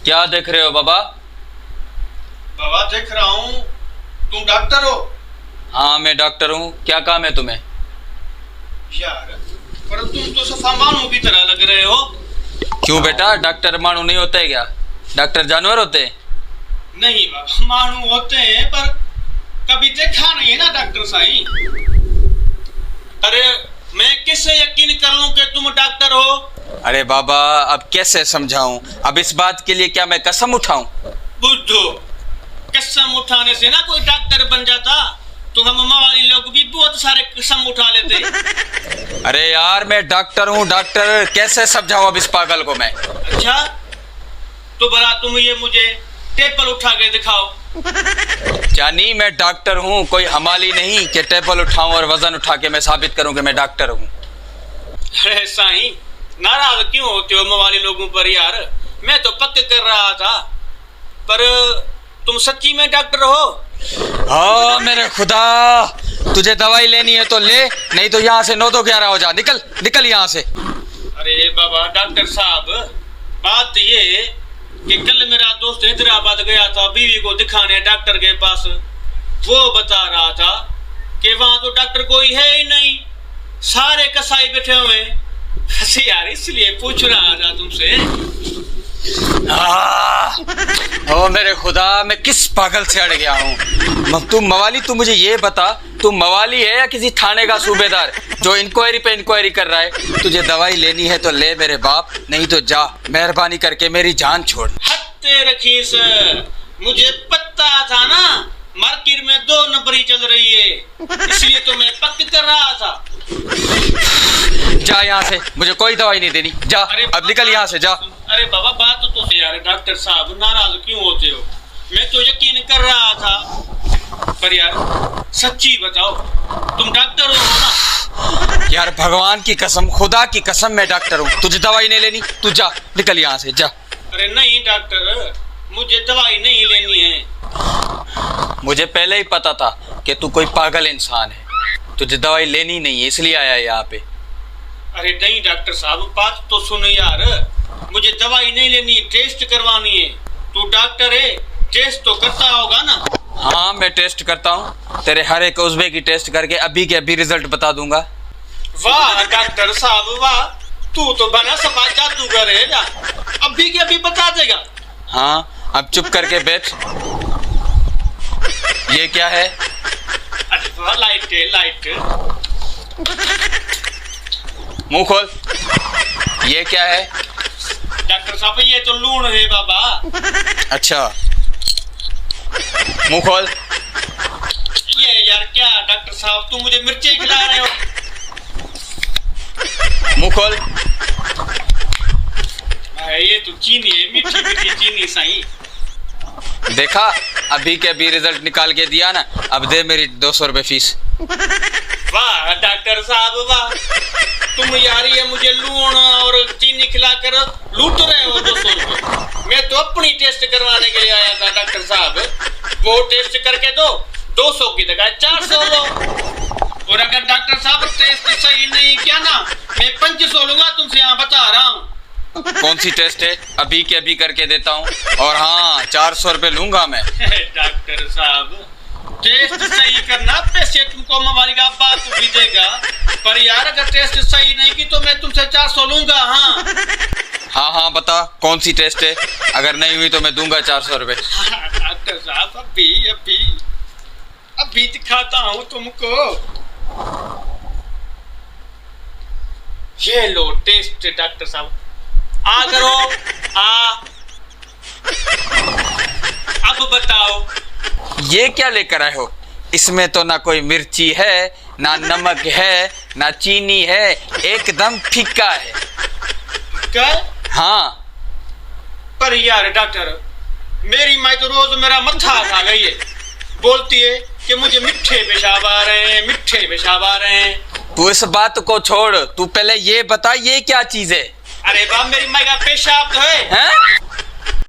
क्या देख रहे हो बाबा? बाबा देख रहा हूँ, तुम डॉक्टर हो? हाँ मैं डॉक्टर हूँ। क्या काम है तुम्हें? यार पर तुम तो सफा मानव की तरह लग रहे हो। क्यों बेटा, डॉक्टर मानव नहीं होते हैं क्या? डॉक्टर जानवर होते हैं? नहीं बाबा, मानव होते हैं पर कभी देखा नहीं है ना डॉक्टर साईं। अरे मैं किससे यकीन कर लूं कि तुम डॉक्टर हो? अरे बाबा अब कैसे समझाऊं? अब इस बात के लिए क्या मैं कसम उठाऊं? बुद्धू, कसम उठाने से ना कोई डॉक्टर बन जाता तो हम मवाली लोग भी बहुत सारे कसम उठा लेते। अरे यार मैं डॉक्टर हूँ, डॉक्टर कैसे समझाऊं अब इस पागल को मैं? अच्छा तो भला तुम ये मुझे टेबल उठा के दिखाओ। जानी मैं डॉक्टर हूँ, कोई हमाली नहीं कि टेबल उठाऊं और वजन उठा के मैं साबित करूं कि मैं डॉक्टर हूँ। अरे साईं नाराज क्यों होते हो मवाली लोगों पर यार? मैं तो पक्के कर रहा था, पर तुम सच्ची में डॉक्टर हो? हाँ मेरे खुदा, तुझे दवाई लेनी है तो ले, नहीं तो यहाँ से 9-2-11 हो जा। निकल निकल यहाँ से। अरे बाबा डॉक्टर साहब, बात ये कि कल मेरा दोस्त हैदराबाद गया था बीवी को दिखाने डॉक्टर के पास। वो बता रहा था कि वहां तो डॉक्टर कोई है ही नहीं, सारे कसाई बैठे हुए। हंसी यार इसलिए पूछ रहा था तुमसे। ओ मेरे खुदा, मैं किस पागल से अड़ गया हूँ। तू मवाली, तू मुझे ये बता, तू मवाली है या किसी थाने का सूबेदार जो इंक्वायरी पे इंक्वायरी कर रहा है? तुझे दवाई लेनी है तो ले मेरे बाप, नहीं तो जा, मेहरबानी करके मेरी जान छोड़। हत्ते रखी सर, मुझे पता था ना मार्केट में 2 नंबरी चल रही है, इसलिए तो मैं पक्का कर रहा था। जा यहाँ से, मुझे कोई दवाई नहीं देनी, जा अब निकल यहाँ से, जा। अरे बाबा बात तो यार डॉक्टर साहब नाराज क्यों होते हो? मैं तो यकीन कर रहा था, पर यार सच्ची बताओ तुम डॉक्टर हो ना? यार भगवान की कसम, खुदा की कसम मैं डॉक्टर हूँ। तुझे दवाई नहीं लेनी, तू जा, निकल यहाँ से, जा। अरे नहीं डॉक्टर, मुझे दवाई नहीं लेनी है। मुझे पहले ही पता था कि तू कोई पागल इंसान है, तुझे दवाई लेनी नहीं है, इसलिए आया यहाँ पे। अरे नहीं डॉक्टर साहब बात तो सुनो यार, मुझे दवाई नहीं लेनी, टेस्ट करवानी है। तू डॉक्टर है, टेस्ट तो करता होगा ना? हाँ मैं टेस्ट करता हूँ, तेरे हर एक उज़्वे की टेस्ट करके अभी के अभी रिजल्ट बता दूंगा। वाह डॉक्टर साहब वाह, तू तो बना सफा जादूगर है ना, अभी के अभी बता देगा। हाँ अब चुप करके बैठ। ये क्या है? अरे वाह लाइट है, लाइट। मुंह खोल। ये क्या है? डॉक्टर साहब ये तो लूण है बाबा। अच्छा मुंह खोल। ये यार क्या डॉक्टर साहब, तुम मुझे मिर्ची खिला रहे हो? मुंह खोल। ये तो चीनी है, मीठी मीठी चीनी साईं। देखा, अभी के अभी रिजल्ट निकाल के दिया ना, अब दे मेरी 200 रुपए फीस। वाह डॉक्टर साहब वाह, तुम यार ये मुझे लूण और चीनी खिलाकर लूट रहे हो 200 रुपए। मैं तो अपनी टेस्ट करवाने के लिए आया था डॉक्टर साहब, वो टेस्ट करके दो, 200 की जगह 400 लो। और अगर डॉक्टर साहब टेस्ट सही नहीं किया ना, मैं 500 लूंगा तुमसे, यहाँ बता रहा हूँ। कौन सी टेस्ट है? अभी के अभी करके देता हूँ, और हाँ 400 रुपए लूंगा मैं। डॉक्टर साहब टेस्ट सही करना, पैसे तुमको मवाली का बाप भी देगा, पर यार अगर टेस्ट सही नहीं की तो मैं तुमसे 400 लूंगा। हाँ हाँ बता कौन सी टेस्ट है, अगर नहीं हुई तो मैं दूंगा 400 रुपए। डॉक्टर साहब अभी अभी अभी दिखाता हूँ तुमको, ये लो टेस्ट। डॉक्टर साहब आ करो, आ अब बताओ ये क्या लेकर आए हो? इसमें तो ना कोई मिर्ची है, ना नमक है, ना चीनी है, एकदम फीका है। क्या? हाँ पर यार डॉक्टर, मेरी माँ तो रोज मेरा मत्था खा गई है, बोलती है कि मुझे मिठे पेशाब आ रहे हैं, मिठे पेशाब आ रहे हैं। तू इस बात को छोड़, तू पहले ये बता ये क्या चीज है? अरे बाप, मेरी माँ का पेशाब तो है। हैं?